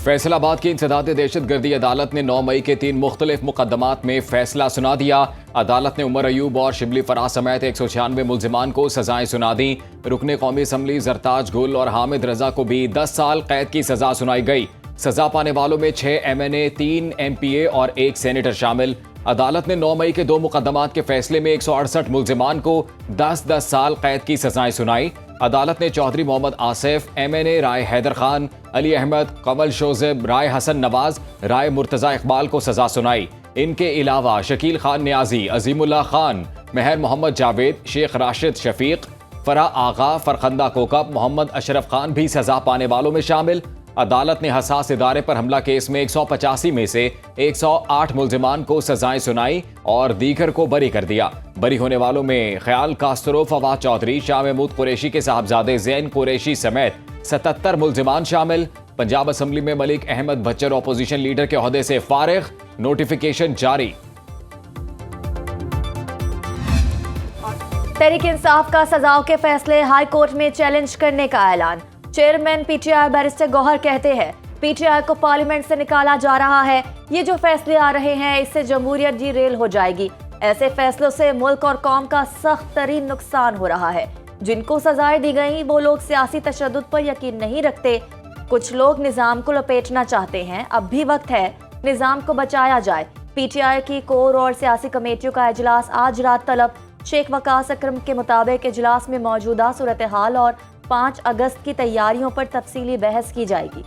फैसलाबाद की इंसदाद दहशतगर्दी अदालत ने 9 मई के 3 मुख्तलिफ मुकदमात में फैसला सुना दिया। अदालत ने उमर अयूब और शिबली फराज समेत 196 मुलजिमान को सजाएं सुना दी। रुकने कौमी असम्बली जरताज गुल और हामिद रजा को भी 10 साल कैद की सजा सुनाई गई। सजा पाने वालों में 6 MNA, 3 MPA और 1 सेनेटर शामिल। अदालत ने 9 मई के 2 मुकदमात के फैसले में 168 मुलजिमान को 10-10 साल कैद की सजाएं सुनाई। अदालत ने चौधरी मोहम्मद आसिफ, MNA राय हैदर खान, अली अहमद, कमल शोजेब, राय हसन नवाज, राय मुर्तजा इकबाल को सजा सुनाई। इनके अलावा शकील खान न्याजी, अजीमुल्लाह खान, मेहर मोहम्मद जावेद, शेख राशिद शफीक, फरा आगा, फरखंदा कोकब, मोहम्मद अशरफ खान भी सजा पाने वालों में शामिल। अदालत ने हसास इदारे पर हमला केस में 185 में से 108 मुलजिमान को सजाएं सुनाई और दीगर को बरी कर दिया। बरी होने वालों में ख्याल कास्त्रो, फवाद चौधरी, शाह महमूद कुरैशी के साहबजादे जैन कुरैशी समेत 77 मुलजिमान शामिल। पंजाब असम्बली में मलिक अहमद बच्चर अपोजिशन लीडर के ओहदे से फारिग, नोटिफिकेशन जारी। तहरीक इंसाफ का सजाओं के फैसले हाई कोर्ट में चैलेंज करने का ऐलान। चेयरमैन PTI बैरिस्टर गौहर कहते हैं PTI को पार्लियामेंट से निकाला जा रहा है। ये जो फैसले आ रहे हैं इससे जमहूरियत डिरेल हो जाएगी। ऐसे फैसलों से मुल्क और कौम का सख्त तरीन नुकसान हो रहा है। जिनको सजाएं दी गई वो लोग सियासी तशद्दुद पर यकीन नहीं रखते। कुछ लोग निजाम को लपेटना चाहते हैं। अब भी वक्त है निजाम को बचाया जाए। PTI की कोर और सियासी कमेटियों का इजलास आज रात तलब। शेख वकास अकरम के मुताबिक इजलास में मौजूदा सूरत हाल और 5 अगस्त की तैयारियों पर तफसीली बहस की जाएगी।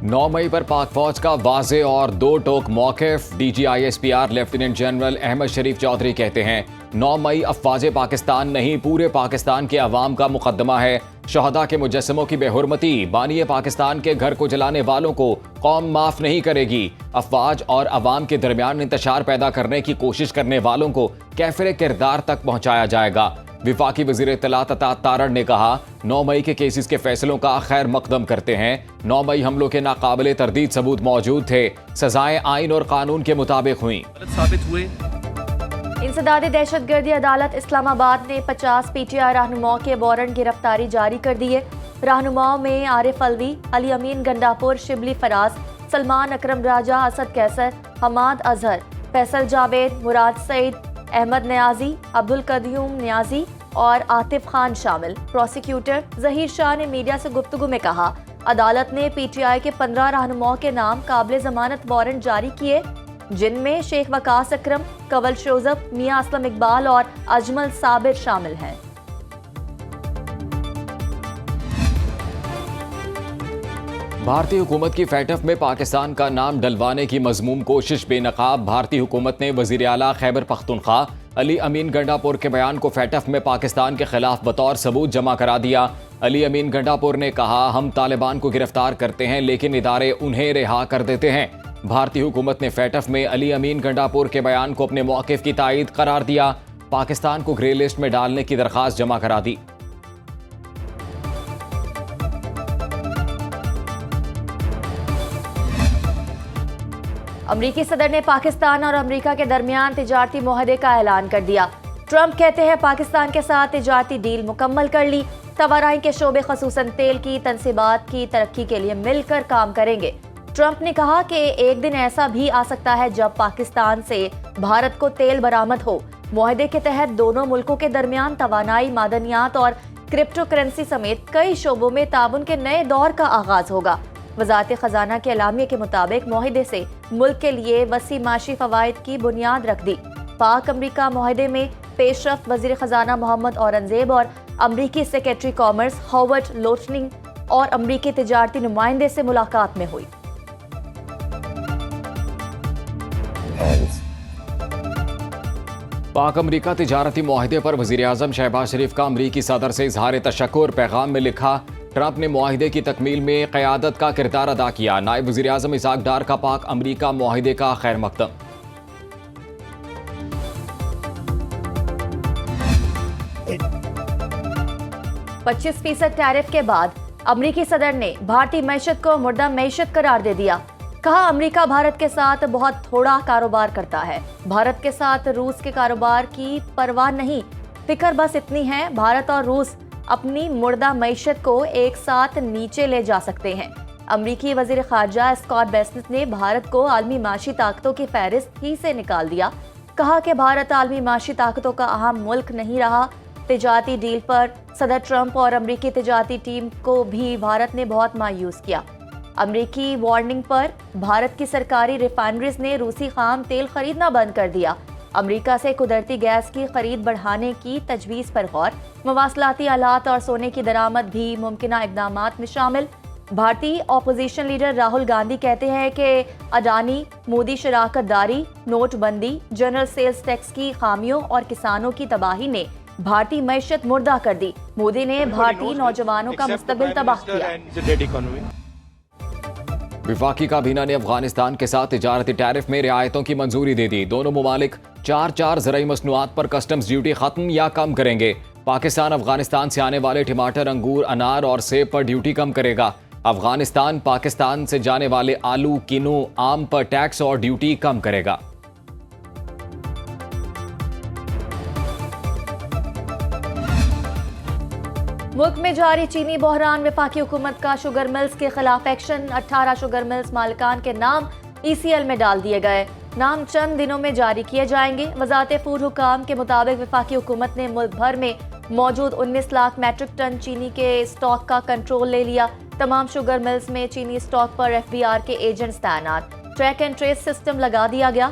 नौ मई पर पाक फौज का वाज़े और दो टोक मौक़िफ़। DG ISPR lieutenant general Ahmed Sharif Chaudhry कहते हैं 9 मई अफ़वाज़े पाकिस्तान नहीं, पूरे पाकिस्तान के अवाम का मुकदमा है। शहदा के मुजस्समों की बेहुरमती, बानिए पाकिस्तान के घर को जलाने वालों को कौम माफ़ नहीं करेगी। अफ़वाज और अवाम के दरमियान इंतशार पैदा करने की कोशिश करने वालों को कैफ़िर किरदार तक पहुँचाया जाएगा। विफाकी वज़ीर इत्तलात अता तारड़ ने कहा 9 मई के केसेस के फैसलों का खैर मकदम करते हैं। 9 मई हमलों के नाकाबिले तरदीद सबूत मौजूद थे। सजाएं आइन और कानून के मुताबिक हुई साबित हुए। इंसदादी दहशतगर्दी अदालत इस्लामाबाद ने 50 PTI रहनुमाओं के वारंट गिरफ्तारी जारी कर दिए। रहनुमाओं में आरिफ अलवी, अली अमीन गंडापुर, शिबली फराज, सलमान अकरम राजा, असद कैसर, हमाद अजहर, फैसल जावेद, मुराद सईद, अहमद न्याजी, अब्दुल कदयूम न्याजी और आतिफ खान शामिल। प्रोसिक्यूटर जहीर शाह ने मीडिया से गुफ्तगू में कहा अदालत ने PTI के 15 रहनुमाओं के नाम काबिल जमानत वारंट जारी किए, जिनमें शेख वकास अकरम, कवल शोजब, मियां असलम इकबाल और अजमल साबिर शामिल हैं। भारतीय हुकूमत की फैटफ में पाकिस्तान का नाम डलवाने की मजमूम कोशिश बेनकाब। भारतीय हुकूमत ने वज़ीर आला खैबर पख्तूनख्वा अली अमीन गंडापुर के बयान को फैटफ में पाकिस्तान के खिलाफ बतौर सबूत जमा करा दिया। अली अमीन गंडापुर ने कहा हम तालिबान को गिरफ्तार करते हैं लेकिन इदारे उन्हें रिहा कर देते हैं। भारतीय हुकूमत ने फैटफ में अली अमीन गंडापुर के बयान को अपने मौक़िफ़ की तायीद करार दिया। पाकिस्तान को ग्रे लिस्ट में डालने की दरख्वास्त जमा करा दी। अमरीकी सदर ने पाकिस्तान और अमरीका के दरमियान तिजारती मुआहदे का ऐलान कर दिया। ट्रंप कहते हैं पाकिस्तान के साथ तिजारती डील मुकम्मल कर ली। तवाराई के शोबे खसूसन तेल की तनसीबात की तरक्की के लिए मिलकर काम करेंगे। ट्रंप ने कहा कि एक दिन ऐसा भी आ सकता है जब पाकिस्तान से भारत को तेल बरामद हो। मुआहदे के तहत दोनों मुल्कों के दरमियान तवानाई, मादनियात और क्रिप्टो करेंसी समेत कई शोबों में ताउन के नए दौर का आगाज होगा। वजारत खजाना के एलामिया के मुताबिक मुआहदे से मुल्क के लिए वसी माशी फवायद की बुनियाद रख दी। पाक अमरीका मुआहदे में पेशरफ्त वजीर खजाना मोहम्मद औरंगजेब और अमरीकी सेक्रेटरी कॉमर्स हॉवर्ड लोटनिंग और अमरीकी तिजारती नुमाइंदे से मुलाकात में हुई। पाक अमरीका तिजारती मुआहदे पर वज़ीर आज़म शहबाज शरीफ का अमरीकी सदर से इजहार तशक्कुर। पैगाम में लिखा ट्रंप ने मुआहदे की तकमील में क़यादत का किरदार अदा किया। नायब वज़ीर आज़म इसहाक डार का पाक अमरीका मुआहदे का खैर मकदम। 25% टैरिफ के बाद अमरीकी सदर ने भारतीय मैशत को मुर्दा मैशत करार दे दिया। कहा अमरीका भारत के साथ बहुत थोड़ा कारोबार करता है। भारत के साथ रूस के कारोबार की परवाह नहीं, फिक्र बस इतनी है भारत और रूस अपनी मुर्दा मईशत को एक साथ नीचे ले जा सकते हैं। अमरीकी वजीर खारजा स्कॉट बेसेंट ने भारत को आलमी माशी ताकतों की फहरिस्त ही से निकाल दिया। कहा कि भारत आलमी माशी ताकतों का अहम मुल्क नहीं रहा। तिजारती डील पर सदर ट्रंप और अमरीकी तिजारती टीम को भी भारत ने बहुत मायूस किया। अमरीकी वार्निंग पर भारत की सरकारी रिफाइनरीज ने रूसी खाम तेल खरीदना बंद कर दिया। अमरीका से कुदरती गैस की खरीद बढ़ाने की तजवीज़ पर गौर। मवासलाती आलात और सोने की दरामद भी मुमकिन इक़दामात में शामिल। भारतीय ऑपोजिशन लीडर राहुल गांधी कहते हैं कि अडानी, मोदी शराकत दारी, नोटबंदी, जनरल सेल्स टैक्स की खामियों और किसानों की तबाही ने भारतीय मैशत मुर्दा कर दी। मोदी ने भारतीय नौजवानों का मुस्तकबिल तबाह किया। विफाकी काबीना ने अफगानिस्तान के साथ तिजारती टैरिफ में रियायतों की मंजूरी दे दी। दोनों मुमालिक 4 ज़राई मसनूआत पर कस्टम्स ड्यूटी खत्म या कम करेंगे। पाकिस्तान अफगानिस्तान से आने वाले टमाटर, अंगूर, अनार और सेब पर ड्यूटी कम करेगा। अफगानिस्तान पाकिस्तान से जाने वाले आलू, किनू, आम पर टैक्स और ड्यूटी कम करेगा। मुल्क में जारी चीनी बहरान, वफाकी हुकूमत का शुगर मिल्स के खिलाफ एक्शन। 18 शुगर मिल्स मालिकान के नाम ECL में डाल दिए गए। नाम चंद दिनों में जारी किए जाएंगे। वजारत फूड हुकाम के मुताबिक वफाकी हुकूमत ने मुल्क भर में मौजूद 19 लाख मैट्रिक टन चीनी के स्टॉक का कंट्रोल ले लिया। तमाम शुगर मिल्स में चीनी स्टॉक पर FBR के एजेंट्स तैनात। ट्रैक एंड ट्रेस सिस्टम लगा दिया गया।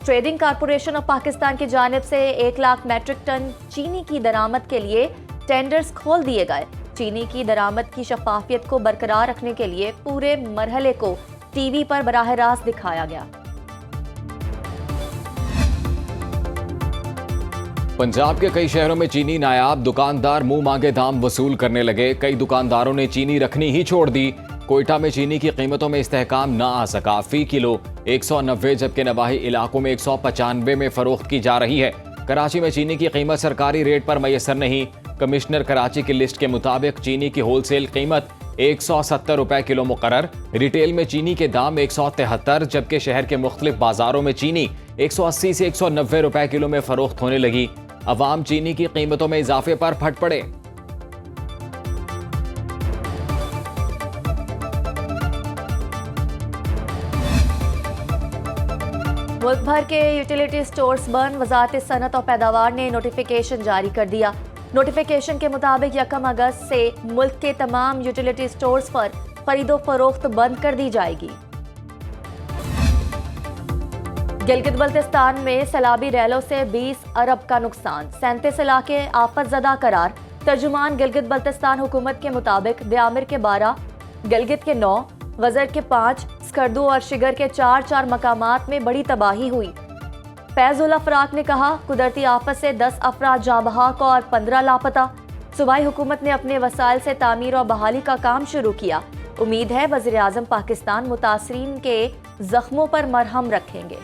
ट्रेडिंग कॉरपोरेशन ऑफ पाकिस्तान की जानिब से 1 लाख मैट्रिक टन चीनी की दरामद के लिए टेंडर्स खोल दिए गए। चीनी की दरामद की शफाफियत को बरकरार रखने के लिए पूरे मरहले को टीवी पर बराह रास्त दिखाया गया। पंजाब के कई शहरों में चीनी नायाब, दुकानदार मुंह मांगे दाम वसूल करने लगे। कई दुकानदारों ने चीनी रखनी ही छोड़ दी। कोयटा में चीनी की कीमतों में इस्तेहकाम ना आ सका। फी किलो 190, जबकि नवाही इलाकों में 195 में फरोख्त की जा रही है। कराची में चीनी की कीमत सरकारी रेट पर मैसर नहीं। कमिश्नर कराची की लिस्ट के मुताबिक चीनी की होलसेल कीमत 170 रुपए किलो मुकर्रर। रिटेल में चीनी के दाम 173, जबकि शहर के मुख्तलिफ बाजारों में चीनी 180 से 190 रुपए किलो में फरोख्त होने लगी। अवाम चीनी की कीमतों में इजाफे पर फट पड़े। मुल्क भर के यूटिलिटी स्टोर्स बंद। वजारत सनत और पैदावार ने नोटिफिकेशन जारी कर दिया। नोटिफिकेशन के मुताबिक 1 अगस्त से मुल्क के तमाम यूटिलिटी स्टोर्स पर खरीदो फरोख्त बंद कर दी जाएगी। गिलगित बल्तिस्तान में सैलाबी रैलों से 20 अरब का नुकसान। 37 इलाके आफत ज़दा करार। तर्जुमान गिलगित बल्तिस्तान हुकूमत के मुताबिक ब्यामिर के 12, गिलगित के 9, गजर के 5, स्कर्दू और शिगर के 4 मकामात में बड़ी तबाही हुई। फैजुल अफराक ने कहा, कुदरती आफत से 10 अफराद जाँ बहक और 15 लापता। सूबाई हुकूमत ने अपने वसाइल से तामीर और बहाली का काम शुरू किया। उम्मीद है वज़ीर आज़म पाकिस्तान मुतासरीन के जख्मों पर मरहम रखेंगे।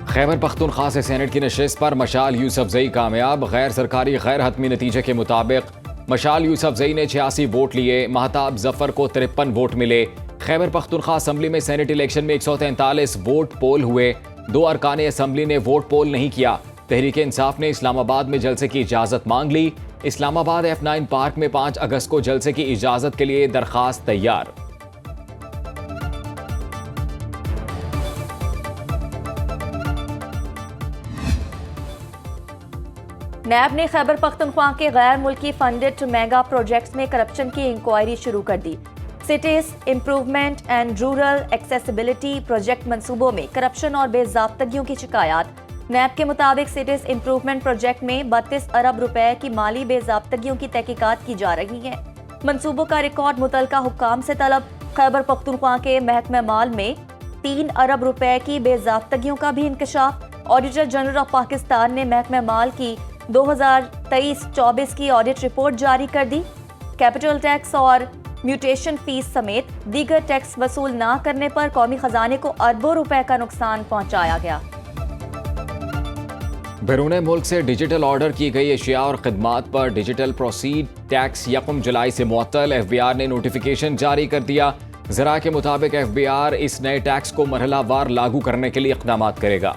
खैबर पख्तूनख्वा से सेनेट की नशिस्त पर मशाल यूसुफजई कामयाब। गैर सरकारी गैर हतमी नतीजे के मुताबिक मशाल यूसुफजई ने 86 वोट लिए। महताब जफर को 53 वोट मिले। खैबर पख्तूनख्वा असम्बली में सेनेट इलेक्शन में 143 वोट पोल हुए। 2 अरकान असम्बली ने वोट पोल नहीं किया। तहरीक इंसाफ ने इस्लामाबाद में जलसे की इजाज़त मांग ली। इस्लामाबाद F9 पार्क में 5 अगस्त को जलसे की इजाज़त के लिए दरखास्त तैयार। नैब ने खैबर पख्तूनख्वा के गैर मुल्की फंडेड मेगा प्रोजेक्ट्स में करप्शन की इंक्वायरी शुरू कर दी। Cities improvement and rural accessibility project मंसूबों में करप्शन और बेज़ाब्तगियों की शिकायत। नैब के मुताबिक सिटीज इम्प्रूवमेंट प्रोजेक्ट में 32 अरब रुपए की माली बेज़ाब्तगियों की तहकीकात की जा रही है। मंसूबों का रिकॉर्ड मुतलका हुक्काम से तलब। खैबर पख्तूनख्वा के महकमे माल में 3 अरब रुपए की बेज़ाब्तगियों का भी इंकशाफ। ऑडिटर जनरल ऑफ पाकिस्तान ने महकमे माल की 2023-24 की ऑडिट रिपोर्ट जारी कर दी। कैपिटल टैक्स और म्यूटेशन फीस समेत दीगर टैक्स वसूल ना करने पर कौमी खजाने को अरबों रुपए का नुकसान पहुंचाया गया। बैरून मुल्क से डिजिटल ऑर्डर की गई अशिया और खिदमात पर डिजिटल प्रोसीड टैक्स 1 जुलाई से मुअत्तल। FBR ने नोटिफिकेशन जारी कर दिया। ज़रा के मुताबिक FBR इस नए टैक्स को मरहलावार लागू करने के लिए इक़दामात करेगा।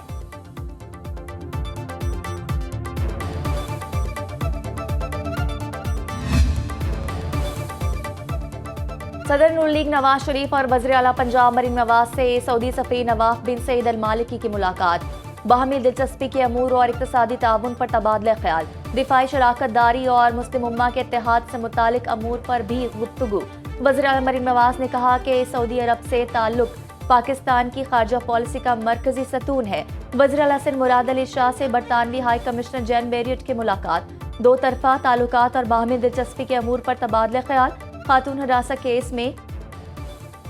सदर नूर लीग नवाज शरीफ और वज़ीर आला पंजाब मरीम नवाज से सऊदी सफ़ीर नवाफ बिन सईद अल मालिकी की मुलाकात। बाहमी दिलचस्पी के अमूर और इक़्तिसादी ताउन पर तबादला ख्याल, दिफाई शराकत दारी और मुस्लिम उम्मा के इत्तेहाद से मुतालिक अमूर पर भी गुफ्तगू। वज़ीर आला मरीम नवाज ने कहा कि सऊदी अरब से ताल्लुक पाकिस्तान की खारजा पॉलिसी का मरकजी सतून है। वज़ीर आला सिंध मुराद अली शाह से बरतानवी हाई कमिश्नर जैन बेरियट की मुलाकात। दो तरफा ताल्लुकात और बाहमी दिलचस्पी के अमूर पर तबादला ख्याल। खातून हरासा केस में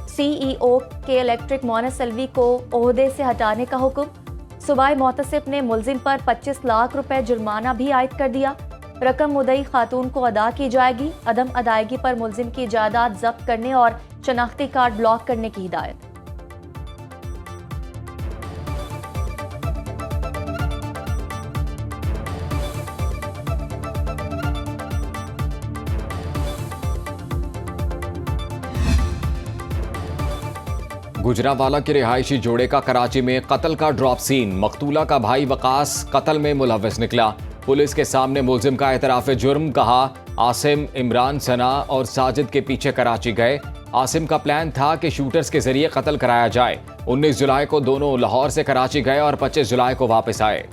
CEO के इलेक्ट्रिक मोनस सल्वी को ओहदे से हटाने का हुक्म। सूबाई मोहतसिब ने मुलजिम पर 25 लाख रुपए जुर्माना भी आयद कर दिया। रकम मुदई खातून को अदा की जाएगी। अदम अदायगी पर मुलजिम की जायदाद जब्त करने और शनाख्ती कार्ड ब्लॉक करने की हिदायत। गुजरांवाला के रिहायशी जोड़े का कराची में कत्ल का ड्रॉप सीन। मकतूला का भाई वकास कत्ल में मुलव्वस निकला। पुलिस के सामने मुलजिम का एतराफ़ जुर्म। कहा आसिम, इमरान, सना और साजिद के पीछे कराची गए। आसिम का प्लान था कि शूटर्स के जरिए कत्ल कराया जाए। 19 जुलाई को दोनों लाहौर से कराची गए और 25 जुलाई को वापस आए।